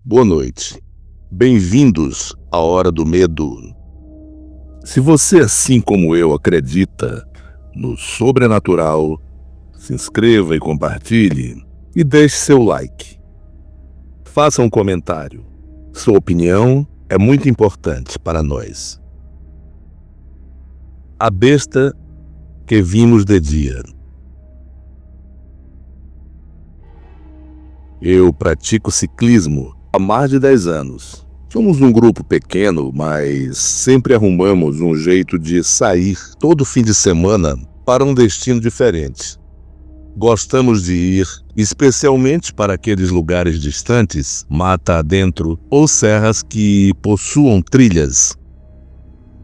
Boa noite. Bem-vindos à Hora do Medo. Se você, assim como eu, acredita no sobrenatural, se inscreva e compartilhe e deixe seu like. Faça um comentário. Sua opinião é muito importante para nós. A besta que vimos de dia. Eu pratico ciclismo há mais de 10 anos. Somos um grupo pequeno, mas sempre arrumamos um jeito de sair todo fim de semana para um destino diferente. Gostamos de ir especialmente para aqueles lugares distantes, mata adentro ou serras que possuam trilhas.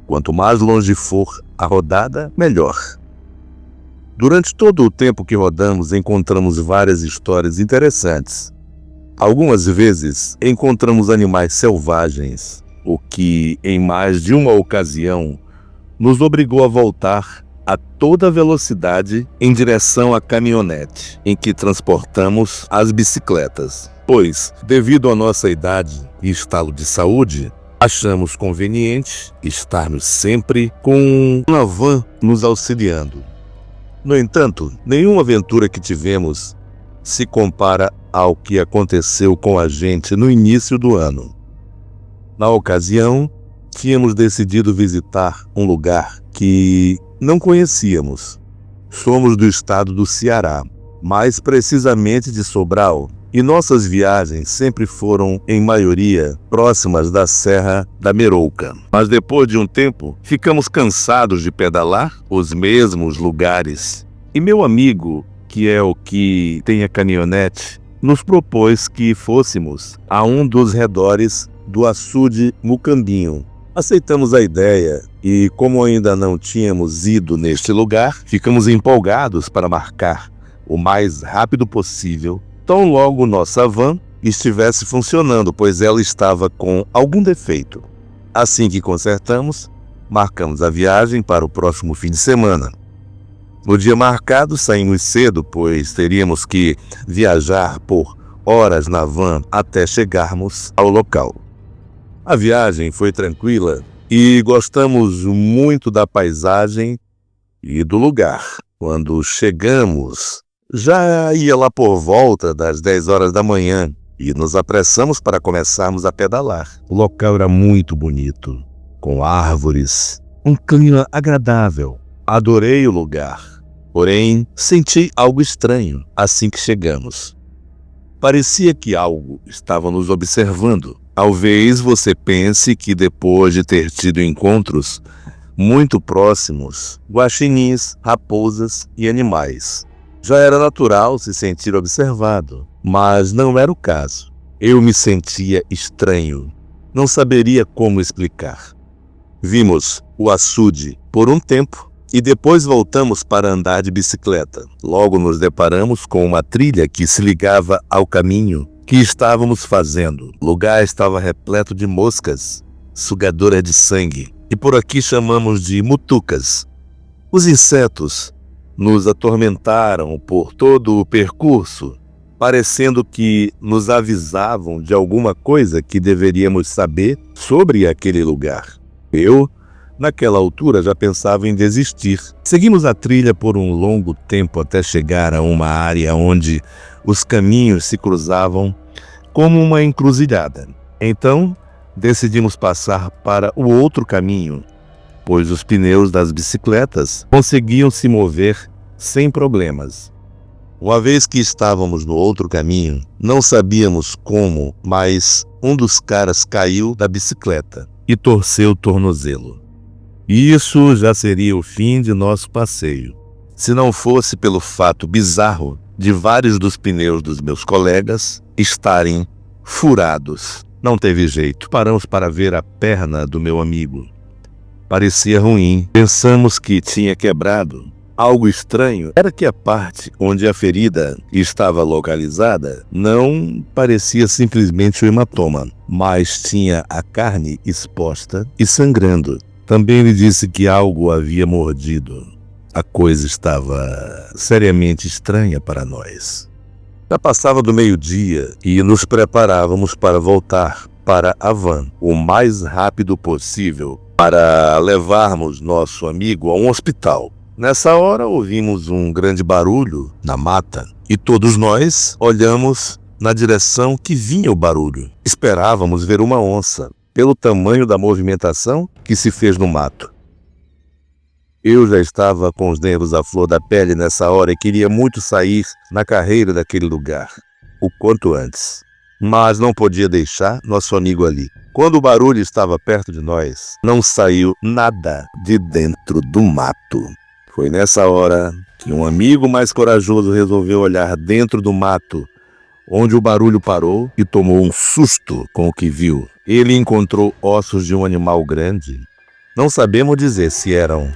Quanto mais longe for a rodada, melhor. Durante todo o tempo que rodamos, encontramos várias histórias interessantes. Algumas vezes, encontramos animais selvagens, o que, em mais de uma ocasião, nos obrigou a voltar a toda velocidade em direção à caminhonete em que transportamos as bicicletas. Pois, devido à nossa idade e estado de saúde, achamos conveniente estarmos sempre com uma van nos auxiliando. No entanto, nenhuma aventura que tivemos se compara ao que aconteceu com a gente no início do ano. Na ocasião, tínhamos decidido visitar um lugar que não conhecíamos. Somos do estado do Ceará, mais precisamente de Sobral, e nossas viagens sempre foram, em maioria, próximas da Serra da Merouca. Mas depois de um tempo, ficamos cansados de pedalar os mesmos lugares. E meu amigo, que é o que tem a caminhonete, nos propôs que fôssemos a um dos redores do açude Mucambinho. Aceitamos a ideia e, como ainda não tínhamos ido neste lugar, ficamos empolgados para marcar o mais rápido possível, tão logo nossa van estivesse funcionando, pois ela estava com algum defeito. Assim que consertamos, marcamos a viagem para o próximo fim de semana. No dia marcado, saímos cedo, pois teríamos que viajar por horas na van até chegarmos ao local. A viagem foi tranquila e gostamos muito da paisagem e do lugar. Quando chegamos, já ia lá por volta das 10 horas da manhã e nos apressamos para começarmos a pedalar. O local era muito bonito, com árvores, um clima agradável. Adorei o lugar, porém senti algo estranho assim que chegamos. Parecia que algo estava nos observando. Talvez você pense que depois de ter tido encontros muito próximos, guaxinins, raposas e animais, já era natural se sentir observado, mas não era o caso. Eu me sentia estranho, não saberia como explicar. Vimos o açude por um tempo e depois voltamos para andar de bicicleta. Logo nos deparamos com uma trilha que se ligava ao caminho que estávamos fazendo. O lugar estava repleto de moscas, sugadoras de sangue, e por aqui chamamos de mutucas. Os insetos nos atormentaram por todo o percurso, parecendo que nos avisavam de alguma coisa que deveríamos saber sobre aquele lugar. Eu, naquela altura, já pensava em desistir. Seguimos a trilha por um longo tempo até chegar a uma área onde os caminhos se cruzavam como uma encruzilhada. Então, decidimos passar para o outro caminho, pois os pneus das bicicletas conseguiam se mover sem problemas. Uma vez que estávamos no outro caminho, não sabíamos como, mas um dos caras caiu da bicicleta e torceu o tornozelo. Isso já seria o fim de nosso passeio, se não fosse pelo fato bizarro de vários dos pneus dos meus colegas estarem furados. Não teve jeito, paramos para ver a perna do meu amigo. Parecia ruim, pensamos que tinha quebrado. Algo estranho era que a parte onde a ferida estava localizada não parecia simplesmente um hematoma, mas tinha a carne exposta e sangrando. Também lhe disse que algo havia mordido. A coisa estava seriamente estranha para nós. Já passava do meio-dia e nos preparávamos para voltar para a van o mais rápido possível para levarmos nosso amigo a um hospital. Nessa hora ouvimos um grande barulho na mata e todos nós olhamos na direção que vinha o barulho. Esperávamos ver uma onça, pelo tamanho da movimentação que se fez no mato. Eu já estava com os nervos à flor da pele nessa hora e queria muito sair na carreira daquele lugar, o quanto antes. Mas não podia deixar nosso amigo ali. Quando o barulho estava perto de nós, não saiu nada de dentro do mato. Foi nessa hora que um amigo mais corajoso resolveu olhar dentro do mato, onde o barulho parou, e tomou um susto com o que viu. Ele encontrou ossos de um animal grande. Não sabemos dizer se eram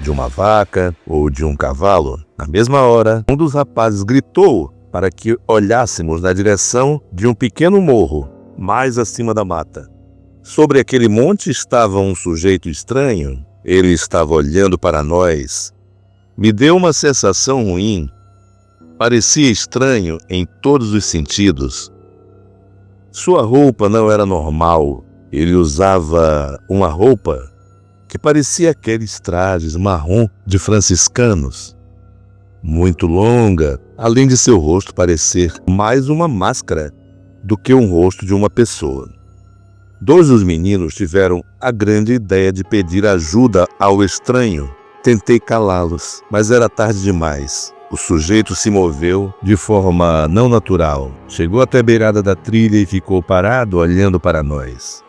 de uma vaca ou de um cavalo. Na mesma hora, um dos rapazes gritou para que olhássemos na direção de um pequeno morro, mais acima da mata. Sobre aquele monte estava um sujeito estranho. Ele estava olhando para nós. Me deu uma sensação ruim. Parecia estranho em todos os sentidos. Sua roupa não era normal. Ele usava uma roupa que parecia aqueles trajes marrom de franciscanos, muito longa, além de seu rosto parecer mais uma máscara do que um rosto de uma pessoa. Dois dos meninos tiveram a grande ideia de pedir ajuda ao estranho. Tentei calá-los, mas era tarde demais. O sujeito se moveu de forma não natural. Chegou até a beirada da trilha e ficou parado olhando para nós.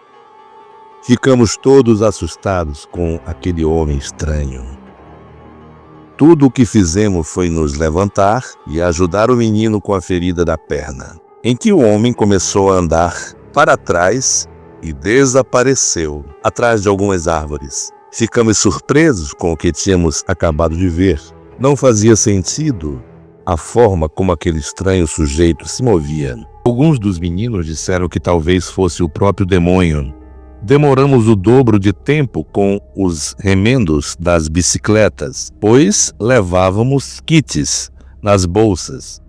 Ficamos todos assustados com aquele homem estranho. Tudo o que fizemos foi nos levantar e ajudar o menino com a ferida da perna, em que o homem começou a andar para trás e desapareceu atrás de algumas árvores. Ficamos surpresos com o que tínhamos acabado de ver. Não fazia sentido a forma como aquele estranho sujeito se movia. Alguns dos meninos disseram que talvez fosse o próprio demônio. Demoramos o dobro de tempo com os remendos das bicicletas, pois levávamos kits nas bolsas.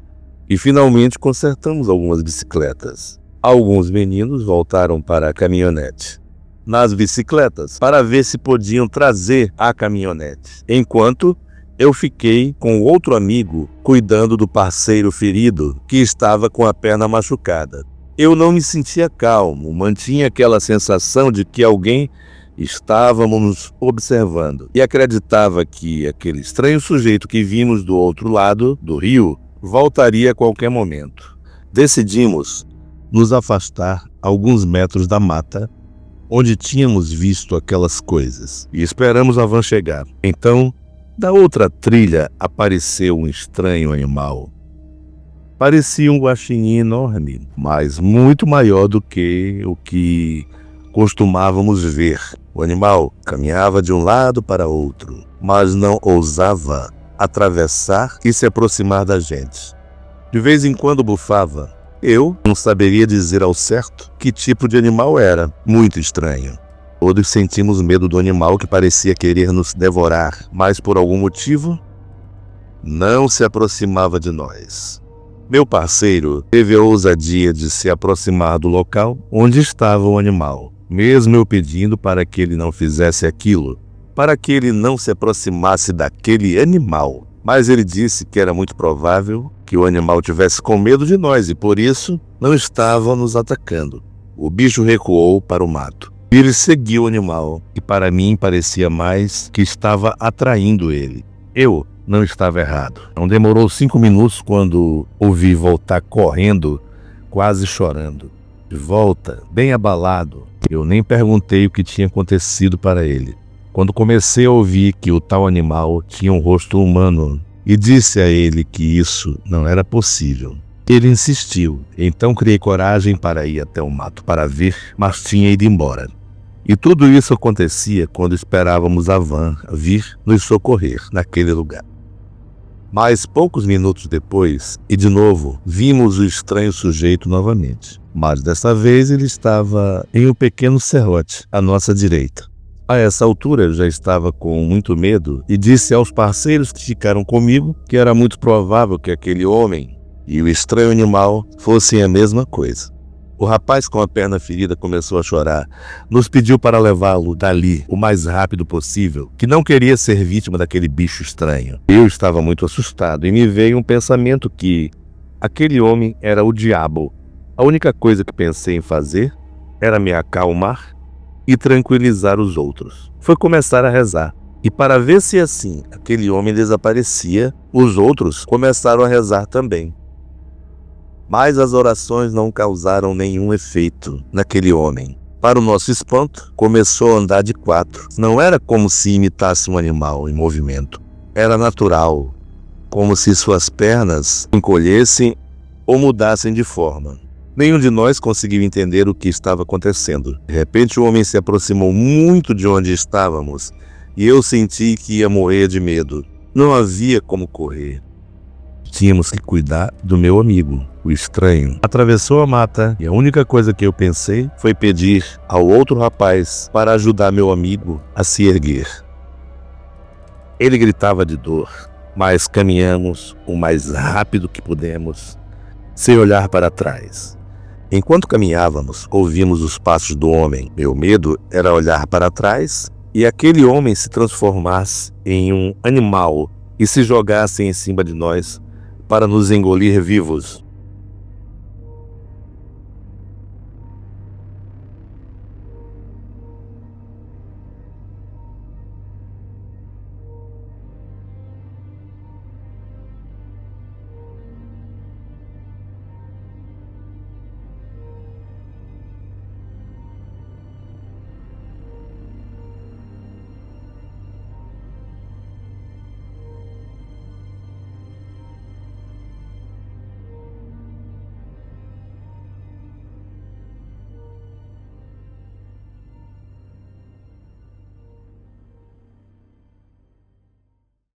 E finalmente consertamos algumas bicicletas. Alguns meninos voltaram para a caminhonete nas bicicletas para ver se podiam trazer a caminhonete, enquanto eu fiquei com outro amigo cuidando do parceiro ferido que estava com a perna machucada. Eu não me sentia calmo, mantinha aquela sensação de que alguém estava nos observando e acreditava que aquele estranho sujeito que vimos do outro lado do rio voltaria a qualquer momento. Decidimos nos afastar alguns metros da mata onde tínhamos visto aquelas coisas e esperamos a van chegar. Então, da outra trilha apareceu um estranho animal. Parecia um guaxinim enorme, mas muito maior do que o que costumávamos ver. O animal caminhava de um lado para outro, mas não ousava atravessar e se aproximar da gente. De vez em quando bufava. Eu não saberia dizer ao certo que tipo de animal era. Muito estranho. Todos sentimos medo do animal que parecia querer nos devorar, mas por algum motivo não se aproximava de nós. Meu parceiro teve a ousadia de se aproximar do local onde estava o animal, mesmo eu pedindo para que ele não fizesse aquilo, para que ele não se aproximasse daquele animal. Mas ele disse que era muito provável que o animal tivesse com medo de nós e por isso não estava nos atacando. O bicho recuou para o mato. Ele seguiu o animal e para mim parecia mais que estava atraindo ele. Eu não estava errado. Não demorou 5 minutos quando ouvi voltar correndo, quase chorando. De volta, bem abalado, eu nem perguntei o que tinha acontecido para ele. Quando comecei a ouvir que o tal animal tinha um rosto humano e disse a ele que isso não era possível. Ele insistiu, então criei coragem para ir até o mato para ver, mas tinha ido embora. E tudo isso acontecia quando esperávamos a van vir nos socorrer naquele lugar. Mas poucos minutos depois, e de novo, vimos o estranho sujeito novamente. Mas dessa vez ele estava em um pequeno serrote à nossa direita. A essa altura eu já estava com muito medo e disse aos parceiros que ficaram comigo que era muito provável que aquele homem e o estranho animal fossem a mesma coisa. O rapaz com a perna ferida começou a chorar. Nos pediu para levá-lo dali o mais rápido possível, que não queria ser vítima daquele bicho estranho. Eu estava muito assustado e me veio um pensamento que aquele homem era o diabo. A única coisa que pensei em fazer era me acalmar e tranquilizar os outros. Foi começar a rezar. E para ver se assim aquele homem desaparecia, os outros começaram a rezar também. Mas as orações não causaram nenhum efeito naquele homem. Para o nosso espanto, começou a andar de quatro. Não era como se imitasse um animal em movimento. Era natural, como se suas pernas encolhessem ou mudassem de forma. Nenhum de nós conseguiu entender o que estava acontecendo. De repente o homem se aproximou muito de onde estávamos e eu senti que ia morrer de medo. Não havia como correr. Tínhamos que cuidar do meu amigo, o estranho. Atravessou a mata e a única coisa que eu pensei foi pedir ao outro rapaz para ajudar meu amigo a se erguer. Ele gritava de dor, mas caminhamos o mais rápido que pudemos, sem olhar para trás. Enquanto caminhávamos, ouvimos os passos do homem. Meu medo era olhar para trás e aquele homem se transformasse em um animal e se jogasse em cima de nós para nos engolir vivos.